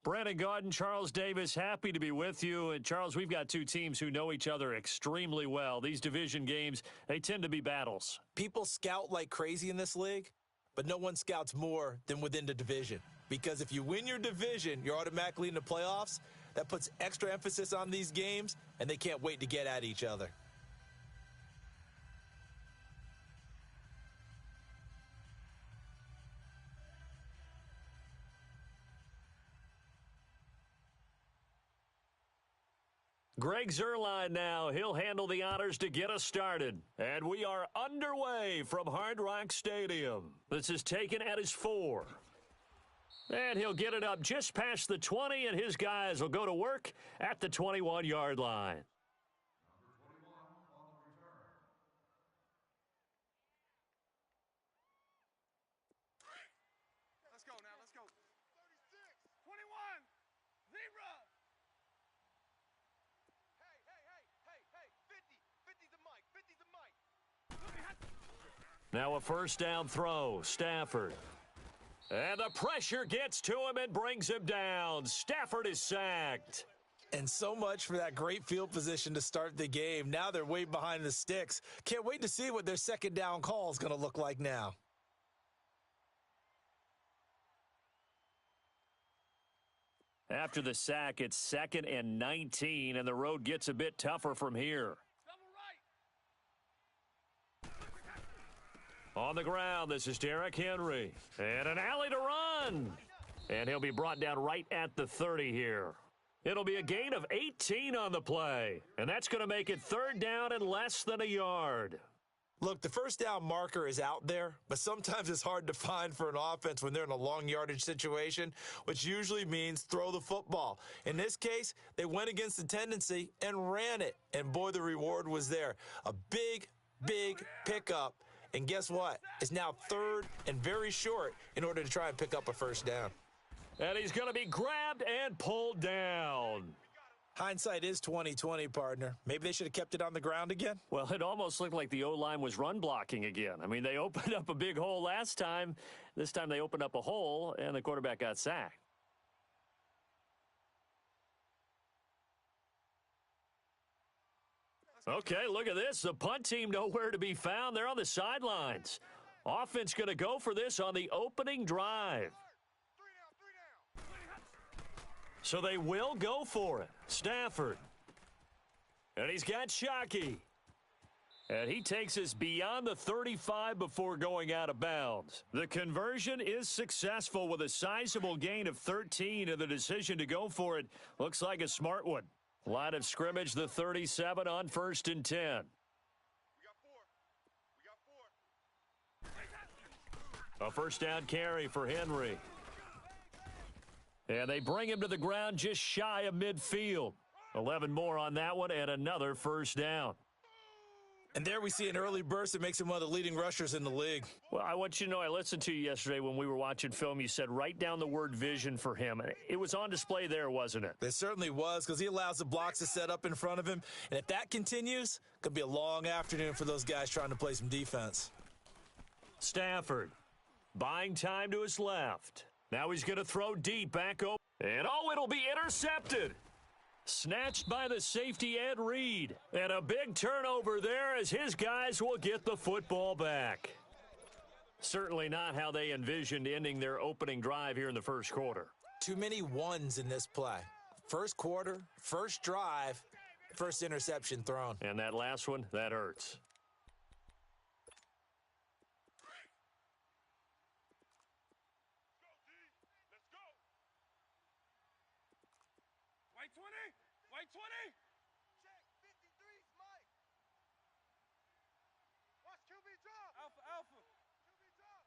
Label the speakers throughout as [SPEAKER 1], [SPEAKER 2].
[SPEAKER 1] Brandon Gaudin, Charles Davis, happy to be with you. And Charles, we've got two teams who know each other extremely well. These division games, they tend to be battles.
[SPEAKER 2] People scout like crazy in this league, but no one scouts more than within the division. Because if you win your division, you're automatically in the playoffs. That puts extra emphasis on these games, and they can't wait to get at each other.
[SPEAKER 1] Greg Zuerlein now. He'll handle the honors to get us started. And we are underway from Hard Rock Stadium. This is taken at his 4. And he'll get it up just past the 20, and his guys will go to work at the 21-yard line.
[SPEAKER 3] Let's go now, let's go. 36, 21, 0. Hey, 50's the mic, 50's the mic.
[SPEAKER 1] Now a first down throw, Stafford. And the pressure gets to him and brings him down. Stafford is sacked.
[SPEAKER 2] And so much for that great field position to start the game. Now they're way behind the sticks. Can't wait to see what their second down call is going to look like now.
[SPEAKER 1] After the sack, it's 2nd and 19, and the road gets a bit tougher from here. On the ground, this is Derrick Henry. And an alley to run. And he'll be brought down right at the 30 here. It'll be a gain of 18 on the play. And that's going to make it 3rd down and less than a yard.
[SPEAKER 2] Look, the first down marker is out there, but sometimes it's hard to find for an offense when they're in a long yardage situation, which usually means throw the football. In this case, they went against the tendency and ran it. And boy, the reward was there. A big, big pickup. And guess what? It's now 3rd and very short in order to try and pick up a first down.
[SPEAKER 1] And he's going to be grabbed and pulled down.
[SPEAKER 2] Hindsight is 20/20, partner. Maybe they should have kept it on the ground again.
[SPEAKER 1] Well, it almost looked like the O-line was run blocking again. I mean, they opened up a big hole last time. This time they opened up a hole, and the quarterback got sacked. Okay, look at this. The punt team nowhere to be found. They're on the sidelines. Offense going to go for this on the opening drive. So they will go for it. Stafford. And he's got Shockey. And he takes us beyond the 35 before going out of bounds. The conversion is successful with a sizable gain of 13, and the decision to go for it looks like a smart one. Line of scrimmage, the 37 on 1st and 10.
[SPEAKER 3] We got 4.
[SPEAKER 1] A first down carry for Henry. And they bring him to the ground just shy of midfield. 11 more on that one and another first down.
[SPEAKER 2] And there we see an early burst that makes him one of the leading rushers in the league.
[SPEAKER 1] Well, I want you to know, I listened to you yesterday when we were watching film. You said write down the word vision for him. It was on display there, wasn't it?
[SPEAKER 2] It certainly was, because he allows the blocks to set up in front of him. And if that continues, it could be a long afternoon for those guys trying to play some defense.
[SPEAKER 1] Stafford buying time to his left. Now he's going to throw deep back over. And oh, it'll be intercepted. Snatched by the safety Ed Reed. And a big turnover there as his guys will get the football back. Certainly not how they envisioned ending their opening drive here in the first quarter.
[SPEAKER 2] Too many ones in this play. First quarter, first drive, first interception thrown.
[SPEAKER 1] And that last one, that hurts.
[SPEAKER 3] White 20, white 20. Check, 53's Mike. Watch QB drop. Alpha. QB drop.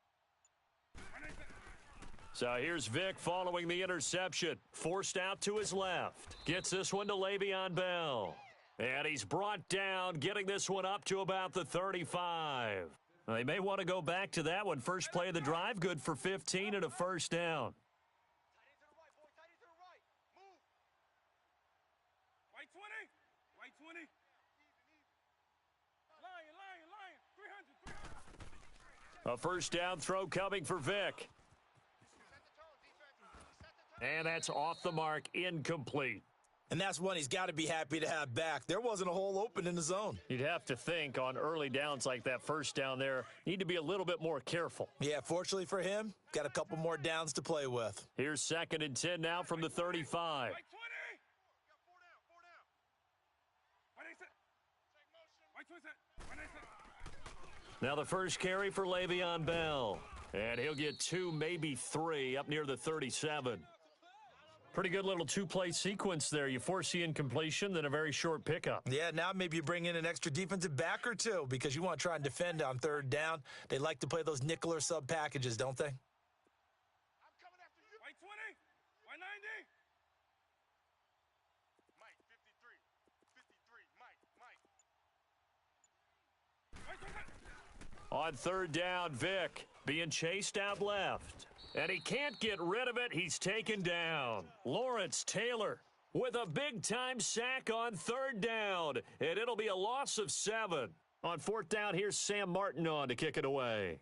[SPEAKER 1] So here's Vic following the interception. Forced out to his left. Gets this one to Le'Veon Bell. And he's brought down, getting this one up to about the 35. They may want to go back to that one. First play of the drive, good for 15 and a first down.
[SPEAKER 3] White 20, white 20. Lion, 300.
[SPEAKER 1] A first down throw coming for Vic. And that's off the mark, incomplete.
[SPEAKER 2] And that's one he's got to be happy to have back. There wasn't a hole open in the zone.
[SPEAKER 1] You'd have to think on early downs like that first down there, need to be a little bit more careful.
[SPEAKER 2] Yeah, fortunately for him, got a couple more downs to play with.
[SPEAKER 1] Here's 2nd and 10 now from the 35.
[SPEAKER 3] Right 20. Got four down. Four down. Right exit. Take motion. Right twist it. Right exit.
[SPEAKER 1] Now the first carry for Le'Veon Bell. And he'll get 2, maybe 3 up near the 37. Pretty good little two-play sequence there. You force the incompletion, then a very short pickup.
[SPEAKER 2] Yeah, now maybe you bring in an extra defensive back or two because you want to try and defend on 3rd down. They like to play those nickel or sub packages, don't they?
[SPEAKER 3] I'm coming after you. Right 20. Right 90. Mike, 53. 53. Mike. Right 20.
[SPEAKER 1] On 3rd down, Vic being chased out left. And he can't get rid of it. He's taken down. Lawrence Taylor with a big-time sack on 3rd down. And it'll be a loss of 7. On 4th down, here's Sam Martin on to kick it away.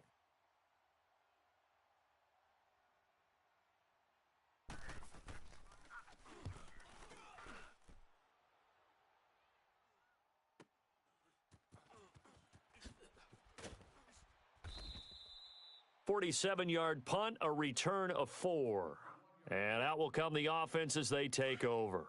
[SPEAKER 1] .47-yard punt, a return of 4. And out will come the offense as they take over.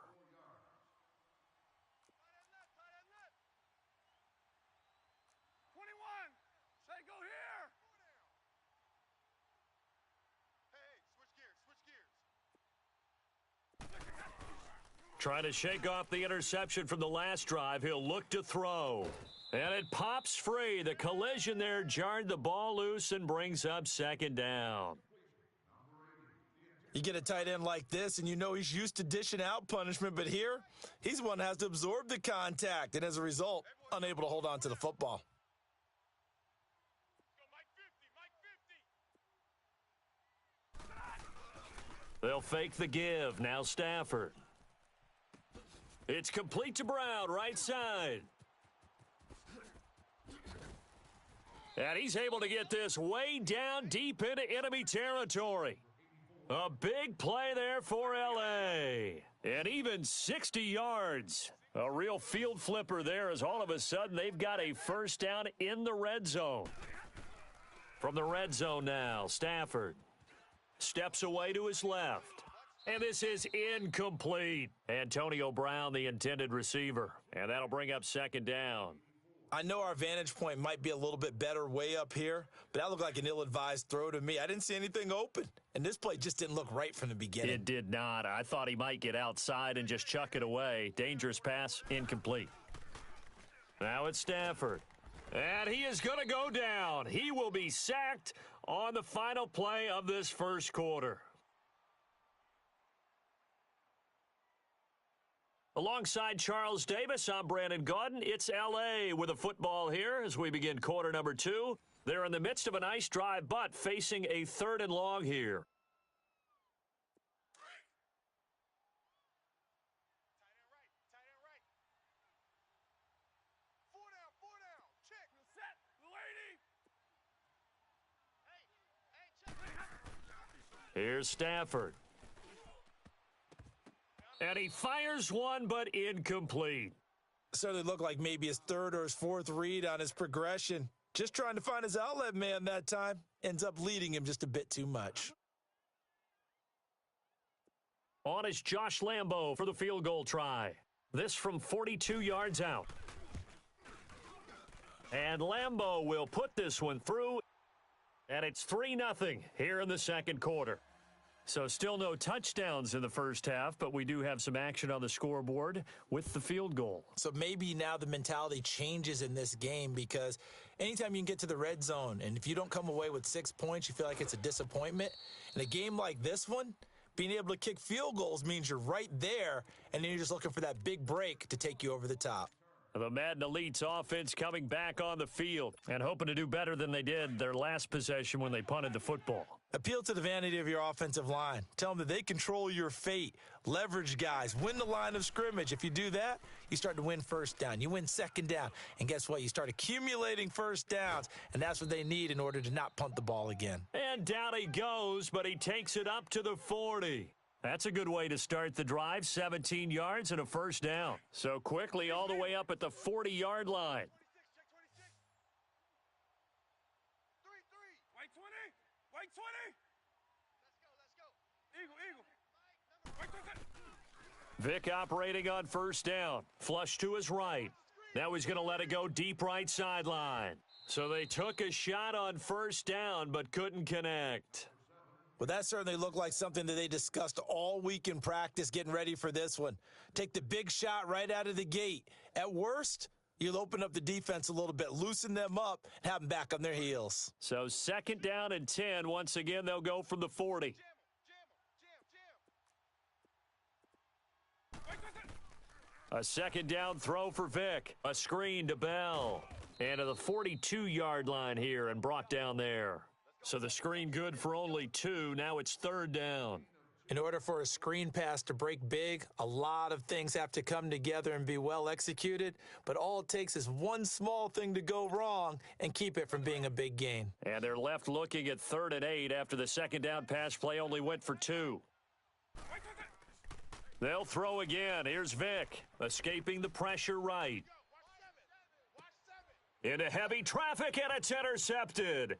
[SPEAKER 1] Trying to shake off the interception from the last drive. He'll look to throw. And it pops free. The collision there jarred the ball loose and brings up 2nd down.
[SPEAKER 2] You get a tight end like this, and you know he's used to dishing out punishment, but here, he's the one that has to absorb the contact, and as a result, unable to hold on to the football.
[SPEAKER 1] They'll fake the give. Now Stafford. It's complete to Brown, right side. And he's able to get this way down deep into enemy territory. A big play there for L.A. And even 60 yards. A real field flipper there as all of a sudden they've got a 1st down in the red zone. From the red zone now, Stafford steps away to his left. And this is incomplete. Antonio Brown, the intended receiver. And that'll bring up 2nd down.
[SPEAKER 2] I know our vantage point might be a little bit better way up here, but that looked like an ill-advised throw to me. I didn't see anything open, and this play just didn't look right from the beginning.
[SPEAKER 1] It did not. I thought he might get outside and just chuck it away. Dangerous pass, incomplete. Now it's Stafford. And he is going to go down. He will be sacked on the final play of this first quarter. Alongside Charles Davis, I'm Brandon Gaudin. It's L.A. with a football here as we begin quarter number 2. They're in the midst of a nice drive, but facing a 3rd and long here.
[SPEAKER 3] Tight end right. 4 down. Check. Set. Lady. Hey, check.
[SPEAKER 1] Here's Stafford. And he fires one, but incomplete.
[SPEAKER 2] Certainly looked like maybe his 3rd or his 4th read on his progression. Just trying to find his outlet man that time. Ends up leading him just a bit too much.
[SPEAKER 1] On is Josh Lambo for the field goal try. This from 42 yards out. And Lambo will put this one through. And it's 3-0 here in the second quarter. So still no touchdowns in the first half, but we do have some action on the scoreboard with the field goal.
[SPEAKER 2] So maybe now the mentality changes in this game because anytime you can get to the red zone, and if you don't come away with 6 points, you feel like it's a disappointment. In a game like this one, being able to kick field goals means you're right there, and then you're just looking for that big break to take you over the top.
[SPEAKER 1] The Madden Elites offense coming back on the field and hoping to do better than they did their last possession when they punted the football.
[SPEAKER 2] Appeal to the vanity of your offensive line. Tell them that they control your fate. Leverage guys. Win the line of scrimmage. If you do that, you start to win 1st down. You win 2nd down. And guess what? You start accumulating 1st downs. And that's what they need in order to not punt the ball again.
[SPEAKER 1] And down he goes, but he takes it up to the 40. That's a good way to start the drive, 17 yards and a first down. So quickly all the way up at the 40-yard line.
[SPEAKER 3] 26, check 26. 3, 3. White 20. White 20. Let's go. Eagle. White 20.
[SPEAKER 1] Vic operating on first down. Flush to his right. Now he's going to let it go deep right sideline. So they took a shot on first down but couldn't connect.
[SPEAKER 2] Well, that certainly looked like something that they discussed all week in practice getting ready for this one. Take the big shot right out of the gate. At worst, you'll open up the defense a little bit, loosen them up, and have them back on their heels.
[SPEAKER 1] So second down and 10. Once again, they'll go from the 40. A second down throw for Vic. A screen to Bell. And to the 42-yard line here and brought down there. So the screen good for only 2. Now it's third down.
[SPEAKER 2] In order for a screen pass to break big, a lot of things have to come together and be well executed. But all it takes is one small thing to go wrong and keep it from being a big gain.
[SPEAKER 1] And they're left looking at 3rd and 8 after the second down pass play only went for 2. They'll throw again. Here's Vic, escaping the pressure right. Into heavy traffic, and it's intercepted.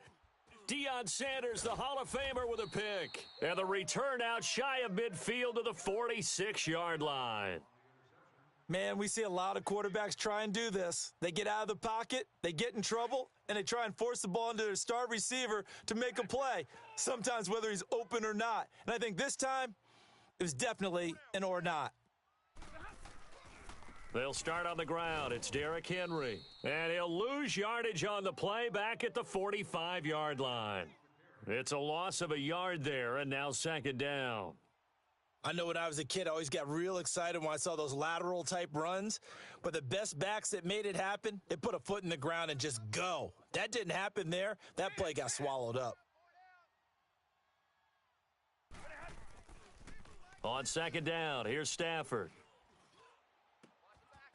[SPEAKER 1] Deion Sanders, the Hall of Famer, with a pick. And the return out shy of midfield to the 46-yard line.
[SPEAKER 2] Man, we see a lot of quarterbacks try and do this. They get out of the pocket, they get in trouble, and they try and force the ball into their star receiver to make a play, sometimes whether he's open or not. And I think this time, it was definitely an or not.
[SPEAKER 1] They'll start on the ground. It's Derrick Henry. And he'll lose yardage on the play back at the 45-yard line. It's a loss of a yard there, and now second down.
[SPEAKER 2] I know when I was a kid, I always got real excited when I saw those lateral-type runs. But the best backs that made it happen, they put a foot in the ground and just go. That didn't happen there. That play got swallowed up.
[SPEAKER 1] On second down, here's Stafford.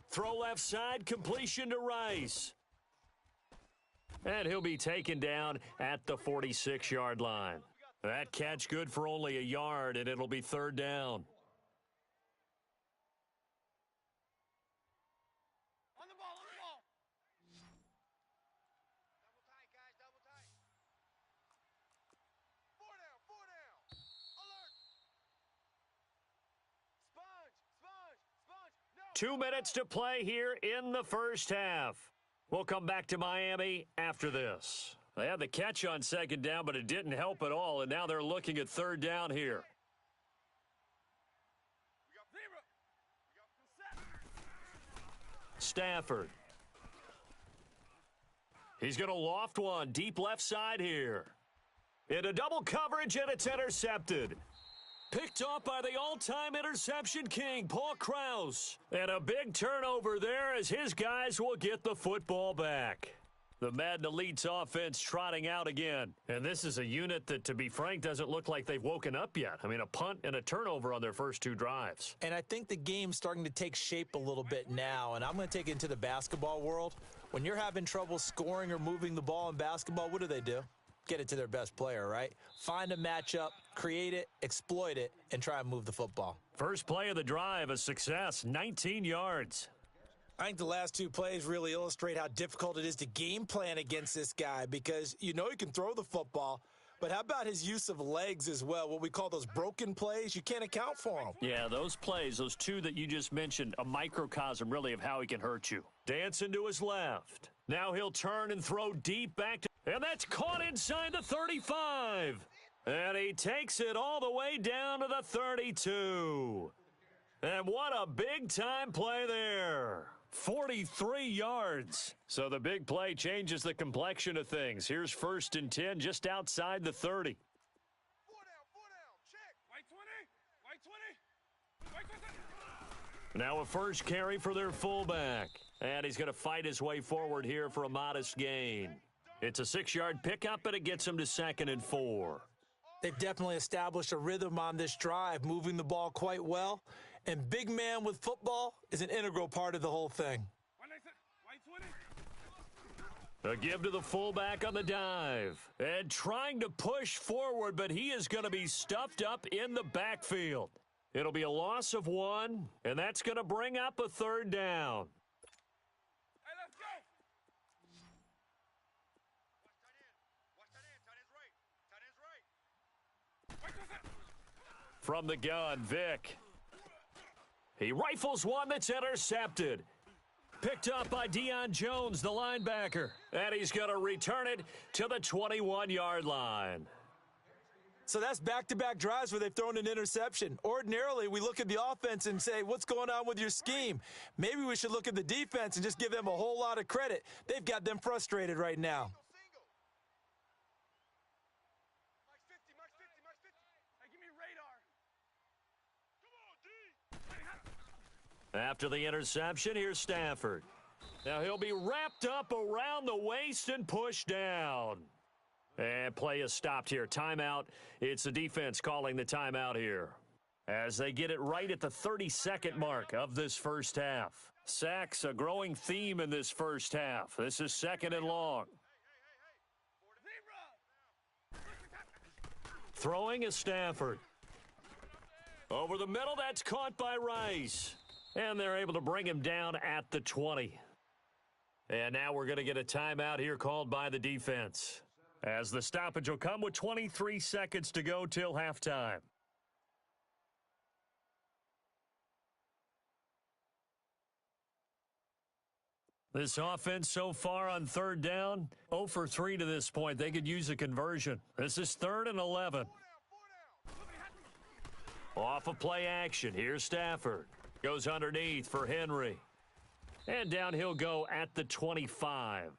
[SPEAKER 1] Throw left side, completion to Rice. And he'll be taken down at the 46-yard line. That catch good for only a yard, and it'll be third down.
[SPEAKER 3] On the ball. Double tight, guys, double tight. 4 down. Alert. Sponge. No.
[SPEAKER 1] 2 minutes to play here in the first half. We'll come back to Miami after this. They had the catch on second down, but it didn't help at all, and now they're looking at third down here.
[SPEAKER 3] We got zero. Set.
[SPEAKER 1] Stafford. He's going to loft one deep left side here. Into double coverage, and it's intercepted. Picked off by the all-time interception king, Paul Krause. And a big turnover there as his guys will get the football back. The Madden Elite's offense trotting out again. And this is a unit that, to be frank, doesn't look like they've woken up yet. I mean, a punt and a turnover on their first 2 drives.
[SPEAKER 2] And I think the game's starting to take shape a little bit now, and I'm going to take it into the basketball world. When you're having trouble scoring or moving the ball in basketball, what do? Get it to their best player, right? Find a matchup, create it, exploit it, and try and move the football.
[SPEAKER 1] First play of the drive, a success, 19 yards.
[SPEAKER 2] I think the last 2 plays really illustrate how difficult it is to game plan against this guy because you know he can throw the football, but how about his use of legs as well? What we call those broken plays, you can't account for them.
[SPEAKER 1] Yeah, those plays, those 2 that you just mentioned, a microcosm really of how he can hurt you. Dancing to his left. Now he'll turn and throw deep back to, and that's caught inside the 35. And he takes it all the way down to the 32. And what a big-time play there. 43 yards. So the big play changes the complexion of things. Here's 1st and 10 just outside the 30.
[SPEAKER 3] 4 down. Check. White 20. White 20.
[SPEAKER 1] Now a first carry for their fullback. And he's going to fight his way forward here for a modest gain. It's a 6-yard pickup, but it gets him to 2nd and 4.
[SPEAKER 2] They've definitely established a rhythm on this drive, moving the ball quite well. And big man with football is an integral part of the whole thing.
[SPEAKER 3] White 20.
[SPEAKER 1] A give to the fullback on the dive. And trying to push forward, but he is going to be stuffed up in the backfield. It'll be a loss of 1, and that's going to bring up a 3rd down.
[SPEAKER 3] Hey, let's go. Watch tight end. Tight end's right. Tight end's right. Wait, what's that?
[SPEAKER 1] From the gun, Vic. He rifles one that's intercepted. Picked up by Deion Jones, the linebacker. And he's going to return it to the 21-yard line.
[SPEAKER 2] So that's back-to-back drives where they've thrown an interception. Ordinarily, we look at the offense and say, what's going on with your scheme? Maybe we should look at the defense and just give them a whole lot of credit. They've got them frustrated right now.
[SPEAKER 3] Single. Mike's 50. Mike's 50. Mike's 50. Hey, give me radar. Come on, D. Hey,
[SPEAKER 1] After the interception, here's Stafford. Now he'll be wrapped up around the waist and pushed down. And play is stopped here. Timeout. It's the defense calling the timeout here, as they get it right at the 32nd mark of this first half. Sacks, a growing theme in this first half. This is 2nd and long. Throwing is Stafford. Over the middle, that's caught by Rice. And they're able to bring him down at the 20. And now we're going to get a timeout here called by the defense, as the stoppage will come with 23 seconds to go till halftime. This offense so far on 3rd down, 0 for 3 to this point. They could use a conversion. This is 3rd and 11. Off of play action. Here's Stafford. Goes underneath for Henry. And down he'll go at the 25.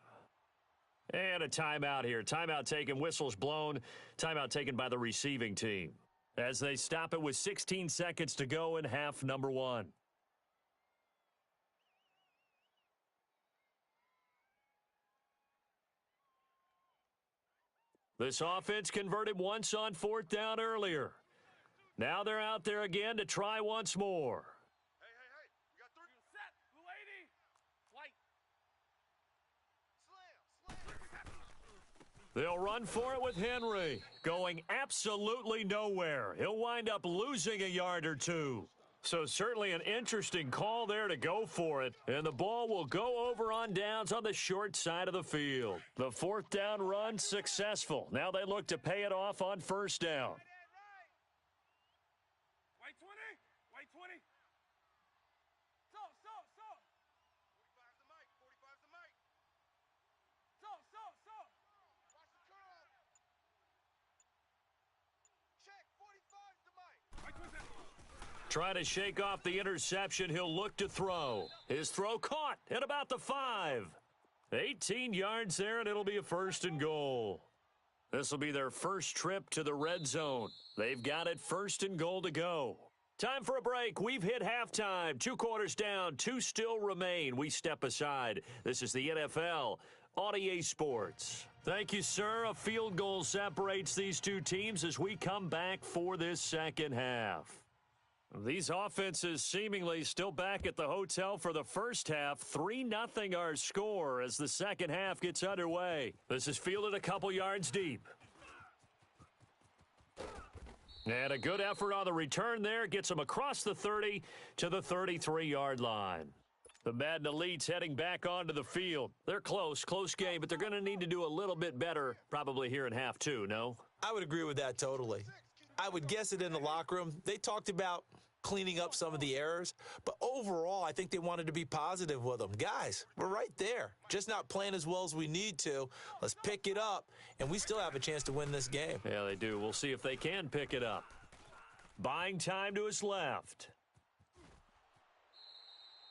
[SPEAKER 1] And a timeout here. Timeout taken, whistles blown. Timeout taken by the receiving team, as they stop it with 16 seconds to go in half number 1. This offense converted once on 4th down earlier. Now they're out there again to try once more.
[SPEAKER 3] Hey. We got 30. Set. Lady. Flight. Slam.
[SPEAKER 1] They'll run for it with Henry, going absolutely nowhere. He'll wind up losing a yard or 2. So certainly an interesting call there to go for it. And the ball will go over on downs on the short side of the field. The 4th down run successful. Now they look to pay it off on 1st down.
[SPEAKER 3] White 20. White 20. So. 45's the mic. 45's the mic. So. Watch the curve. Check. 45's the mic. White 20.
[SPEAKER 1] Trying to shake off the interception, he'll look to throw. His throw caught at about the 5. 18 yards there, and it'll be a 1st and goal. This will be their first trip to the red zone. They've got it 1st and goal to go. Time for a break. We've hit halftime. 2 quarters down, 2 still remain. We step aside. This is the NFL on EA Sports. Thank you, sir. A field goal separates these 2 teams as we come back for this second half. These offenses seemingly still back at the hotel for the first half. 3-0 our score as the second half gets underway. This is fielded a couple yards deep. And a good effort on the return there. Gets them across the 30 to the 33-yard line. The Madden Elites heading back onto the field. They're close game, but they're going to need to do a little bit better probably here in half 2, no?
[SPEAKER 2] I would agree with that totally. I would guess it in the locker room. They talked about cleaning up some of the errors, but overall, I think they wanted to be positive with them. Guys, we're right there. Just not playing as well as we need to. Let's pick it up, and we still have a chance to win this game.
[SPEAKER 1] Yeah, they do. We'll see if they can pick it up. Buying time to his left.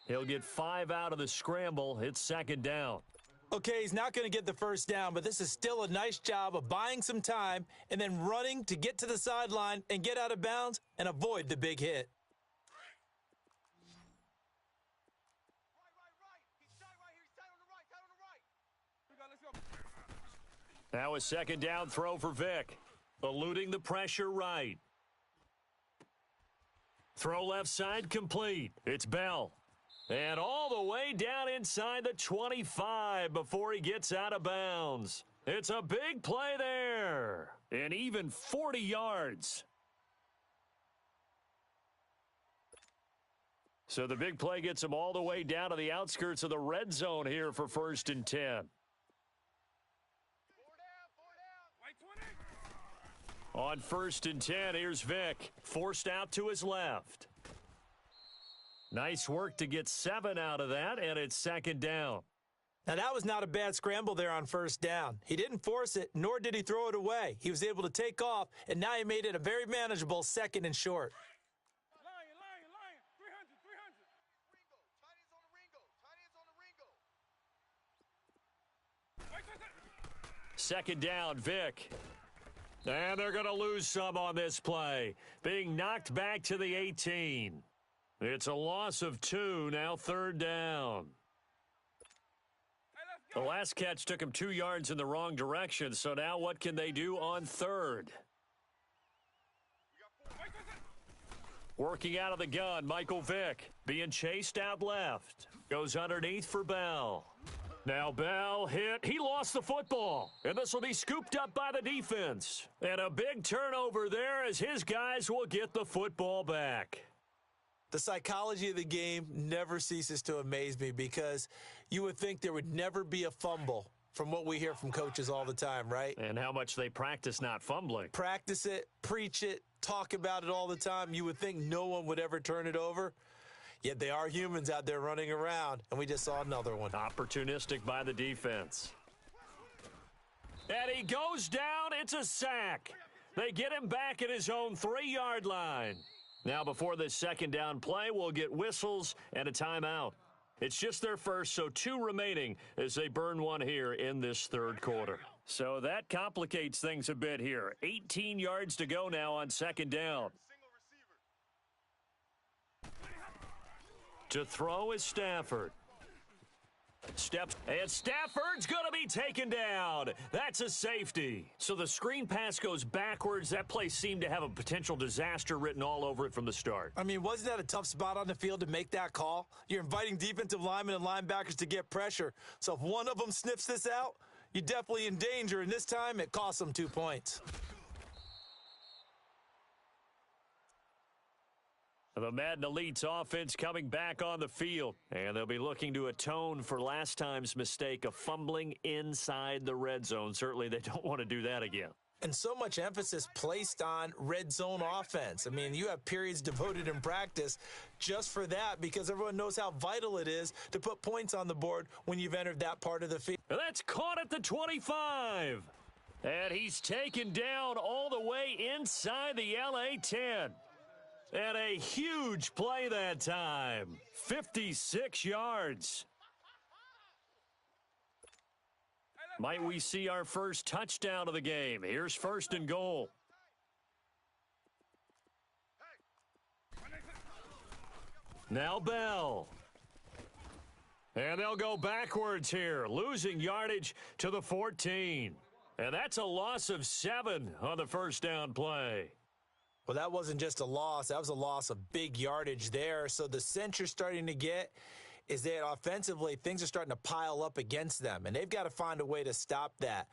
[SPEAKER 1] He'll get 5 out of the scramble. It's 2nd down.
[SPEAKER 2] Okay, he's not going to get the 1st down, but this is still a nice job of buying some time and then running to get to the sideline and get out of bounds and avoid the big hit.
[SPEAKER 1] Now a 2nd down throw for Vic. Eluding the pressure right. Throw left side complete. It's Bell. And all the way down inside the 25 before he gets out of bounds. It's a big play there. And even 40 yards. So the big play gets them all the way down to the outskirts of the red zone here for 1st and 10.
[SPEAKER 3] 4 down, 4 down.
[SPEAKER 1] On 1st and 10, here's Vick. Forced out to his left. Nice work to get 7 out of that, and it's 2nd down.
[SPEAKER 2] Now, that was not a bad scramble there on 1st down. He didn't force it, nor did he throw it away. He was able to take off, and now he made it a very manageable 2nd and short.
[SPEAKER 3] Lion. 300. Ringo. Tight ends on the Ringo.
[SPEAKER 1] 2nd down, Vick. And they're going to lose some on this play. Being knocked back to the 18. It's a loss of 2, now 3rd down. The last catch took him 2 yards in the wrong direction, so now what can they do on 3rd? Working out of the gun, Michael Vick being chased out left. Goes underneath for Bell. Now Bell hit. He lost the football. And this will be scooped up by the defense. And a big turnover there as his guys will get the football back.
[SPEAKER 2] The psychology of the game never ceases to amaze me because you would think there would never be a fumble from what we hear from coaches all the time, right?
[SPEAKER 1] And how much they practice not fumbling.
[SPEAKER 2] Practice it, preach it, talk about it all the time. You would think no one would ever turn it over. Yet they are humans out there running around, and we just saw another one.
[SPEAKER 1] Opportunistic by the defense. And he goes down. It's a sack. They get him back at his own 3-yard line. Now before this 2nd down play, we'll get whistles and a timeout. It's just their first, so 2 remaining as they burn one here in this 3rd quarter. So that complicates things a bit here. 18 yards to go now on 2nd down. To throw is Stafford. Steps, and Stafford's going to be taken down. That's a safety. So the screen pass goes backwards. That play seemed to have a potential disaster written all over it from the start.
[SPEAKER 2] I mean, wasn't that a tough spot on the field to make that call? You're inviting defensive linemen and linebackers to get pressure. So if one of them sniffs this out, you're definitely in danger. And this time, it cost them 2 points.
[SPEAKER 1] The Madden Elite's offense coming back on the field, and they'll be looking to atone for last time's mistake of fumbling inside the red zone. Certainly they don't want to do that again.
[SPEAKER 2] And so much emphasis placed on red zone offense. I mean, you have periods devoted in practice just for that because everyone knows how vital it is to put points on the board when you've entered that part of the field.
[SPEAKER 1] And that's caught at the 25. And he's taken down all the way inside the LA 10. And a huge play that time. 56 yards. Might we see our first touchdown of the game? Here's 1st and goal. Now Bell. And they'll go backwards here, losing yardage to the 14. And that's a loss of 7 on the 1st down play.
[SPEAKER 2] Well, that wasn't just a loss. That was a loss of big yardage there. So the sense you're starting to get is that offensively, things are starting to pile up against them, and they've got to find a way to stop that.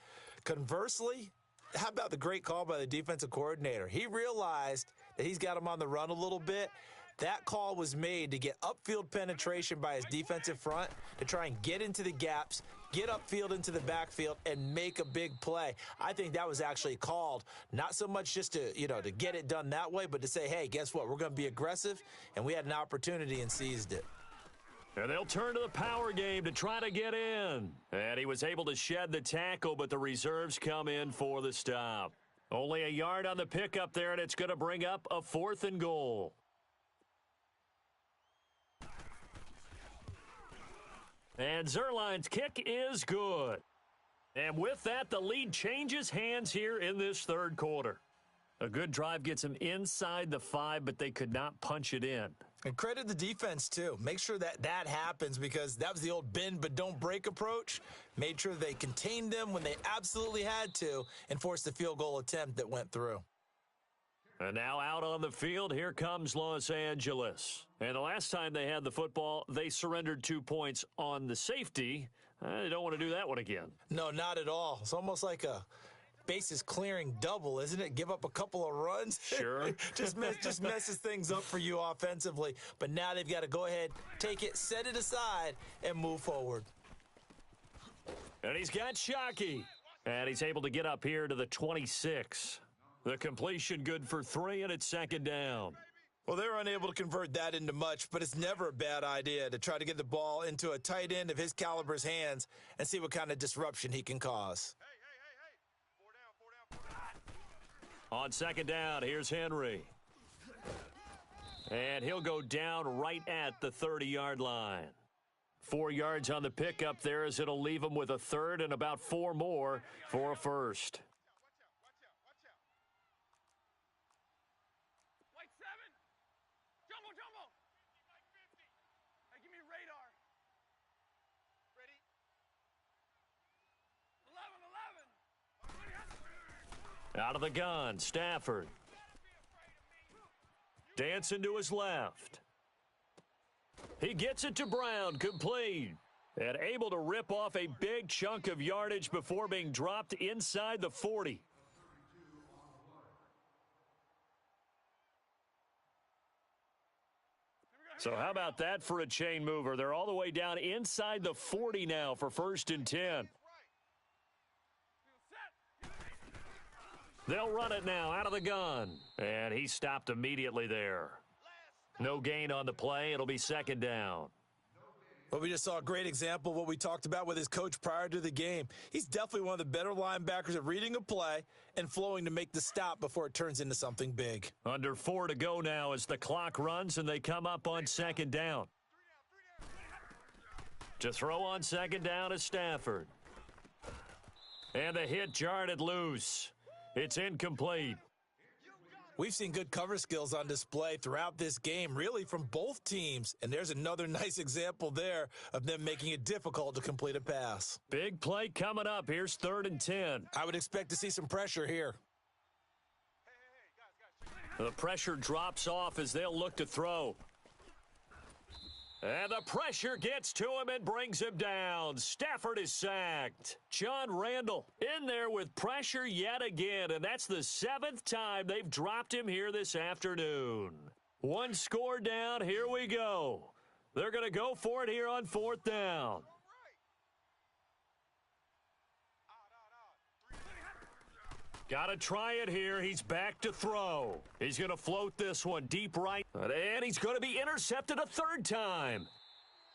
[SPEAKER 2] Conversely, how about the great call by the defensive coordinator? He realized that he's got him on the run a little bit. That call was made to get upfield penetration by his defensive front to try and get into the gaps, get upfield into the backfield, and make a big play. I think that was actually called not so much just to, to get it done that way, but to say, hey, guess what? We're going to be aggressive, and we had an opportunity and seized it.
[SPEAKER 1] And they'll turn to the power game to try to get in. And he was able to shed the tackle, but the reserves come in for the stop. Only a yard on the pickup there, and it's going to bring up a 4th and goal. And Zerline's kick is good. And with that, the lead changes hands here in this 3rd quarter. A good drive gets them inside the 5, but they could not punch it in.
[SPEAKER 2] And credit the defense, too. Make sure that happens because that was the old bend but don't break approach. Made sure they contained them when they absolutely had to and forced the field goal attempt that went through.
[SPEAKER 1] And now out on the field, here comes Los Angeles. And the last time they had the football, they surrendered 2 points on the safety. They don't want to do that one again.
[SPEAKER 2] No, not at all. It's almost like a bases clearing double, isn't it? Give up a couple of runs.
[SPEAKER 1] Sure.
[SPEAKER 2] just messes things up for you offensively. But now they've got to go ahead, take it, set it aside, and move forward.
[SPEAKER 1] And he's got Shockey. And he's able to get up here to the 26. The completion good for 3, and it's second down.
[SPEAKER 2] Well, they were unable to convert that into much, but it's never a bad idea to try to get the ball into a tight end of his caliber's hands and see what kind of disruption he can cause.
[SPEAKER 3] Hey. 4 down.
[SPEAKER 1] On second down, here's Henry. And he'll go down right at the 30-yard line. 4 yards on the pickup there as it'll leave him with a third and about 4 more for a first.
[SPEAKER 3] Watch out. White 7. Jumbo. Hey, give me radar. Ready? 11.
[SPEAKER 1] Out of the gun, Stafford. Dancing to his left. He gets it to Brown, complete. And able to rip off a big chunk of yardage before being dropped inside the 40. So how about that for a chain mover? They're all the way down inside the 40 now for 1st and 10. They'll run it now out of the gun. And he stopped immediately there. No gain on the play. It'll be second down.
[SPEAKER 2] Well, we just saw a great example of what we talked about with his coach prior to the game. He's definitely one of the better linebackers at reading a play and flowing to make the stop before it turns into something big.
[SPEAKER 1] Under 4 to go now as the clock runs and they come up on second down. To throw on second down is Stafford. And the hit jarred it loose. It's incomplete.
[SPEAKER 2] We've seen good cover skills on display throughout this game, really from both teams. And there's another nice example there of them making it difficult to complete a pass.
[SPEAKER 1] Big play coming up. Here's 3rd and 10.
[SPEAKER 2] I would expect to see some pressure here.
[SPEAKER 3] Hey, guys.
[SPEAKER 1] The pressure drops off as they'll look to throw. And the pressure gets to him and brings him down. Stafford is sacked. John Randall in there with pressure yet again, and that's the 7th time they've dropped him here this afternoon. 1 score down. Here we go. They're going to go for it here on 4th down. Got to try it here. He's back to throw. He's going to float this one deep right. And he's going to be intercepted a 3rd time.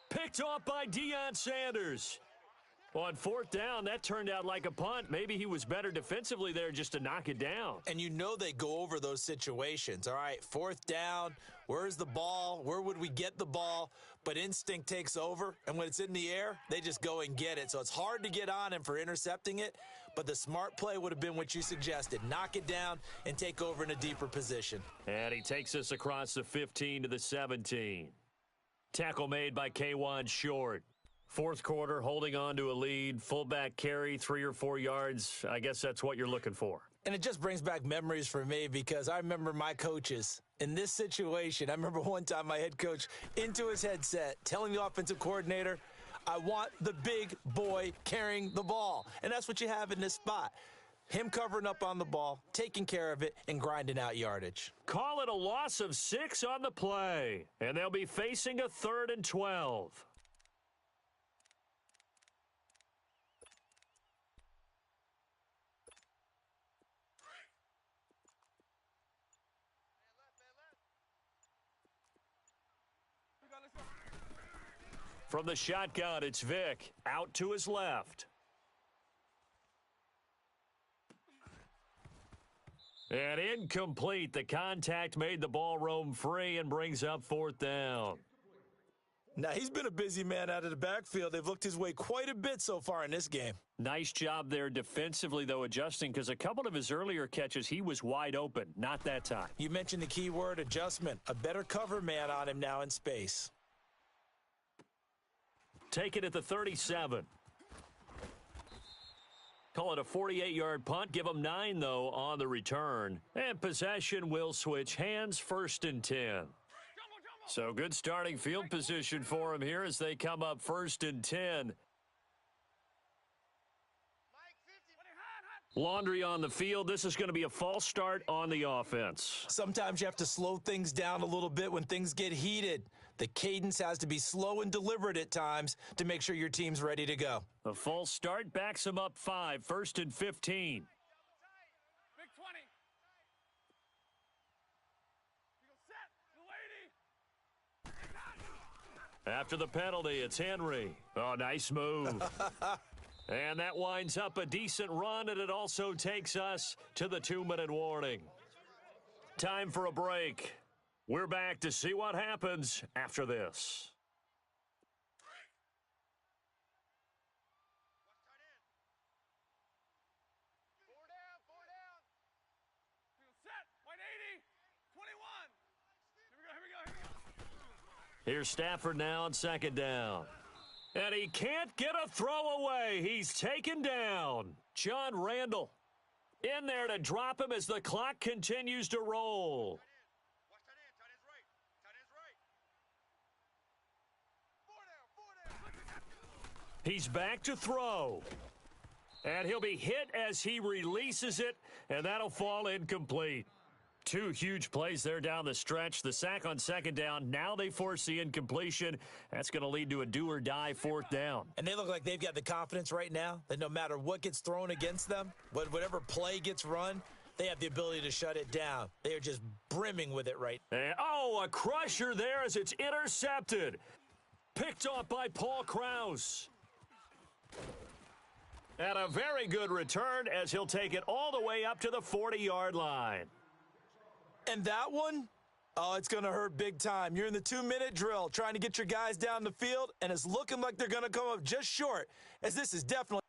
[SPEAKER 1] Picked off by Deion Sanders. On 4th down, that turned out like a punt. Maybe he was better defensively there just to knock it down.
[SPEAKER 2] And you know they go over those situations. All right, 4th down, where's the ball? Where would we get the ball? But instinct takes over, and when it's in the air, they just go and get it. So it's hard to get on him for intercepting it, but the smart play would have been what you suggested. Knock it down and take over in a deeper position.
[SPEAKER 1] And he takes us across the 15 to the 17. Tackle made by K'Wan Short. 4th quarter, holding on to a lead. Fullback carry, 3 or 4 yards. I guess that's what you're looking for.
[SPEAKER 2] And it just brings back memories for me because I remember my coaches in this situation. I remember one time my head coach into his headset telling the offensive coordinator, I want the big boy carrying the ball. And that's what you have in this spot. Him covering up on the ball, taking care of it, and grinding out yardage.
[SPEAKER 1] Call it a loss of 6 on the play. And they'll be facing a 3rd and 12. From the shotgun, it's Vick. Out to his left. And incomplete. The contact made the ball roam free and brings up 4th down.
[SPEAKER 2] Now, he's been a busy man out of the backfield. They've looked his way quite a bit so far in this game.
[SPEAKER 1] Nice job there defensively, though, adjusting, because a couple of his earlier catches, he was wide open. Not that time.
[SPEAKER 2] You mentioned the key word, adjustment. A better cover man on him now in space.
[SPEAKER 1] Take it at the 37. Call it a 48-yard punt. Give them 9, though, on the return. And possession will switch hands, 1st and 10. So good starting field position for him here as they come up 1st and 10. Laundry on the field. This is going to be a false start on the offense.
[SPEAKER 2] Sometimes you have to slow things down a little bit when things get heated. The cadence has to be slow and deliberate at times to make sure your team's ready to go.
[SPEAKER 1] A false start backs him up 5, 1st and 15.
[SPEAKER 3] Big 20. You go set. The lady.
[SPEAKER 1] After the penalty, it's Henry. Oh, nice move. And that winds up a decent run, and it also takes us to the 2-minute warning. Time for a break. We're back to see what happens after this.
[SPEAKER 3] Four down. You go set. White 80. 21. Here we go.
[SPEAKER 1] Here's Stafford now on 2nd down. And he can't get a throw away. He's taken down. John Randall in there to drop him as the clock continues to roll.
[SPEAKER 3] Watch tight end. Tight end's right. Tight end's right. 4 down.
[SPEAKER 1] He's back to throw. And he'll be hit as he releases it, and that'll fall incomplete. 2 huge plays there down the stretch. The sack on 2nd down. Now they force the incompletion. That's going to lead to a do-or-die 4th down.
[SPEAKER 2] And they look like they've got the confidence right now that no matter what gets thrown against them, whatever play gets run, they have the ability to shut it down. They are just brimming with it right now.
[SPEAKER 1] And, a crusher there as it's intercepted. Picked off by Paul Krause. And a very good return as he'll take it all the way up to the 40-yard line.
[SPEAKER 2] And that one, it's going to hurt big time. You're in the 2-minute drill trying to get your guys down the field, and it's looking like they're going to come up just short, as this is definitely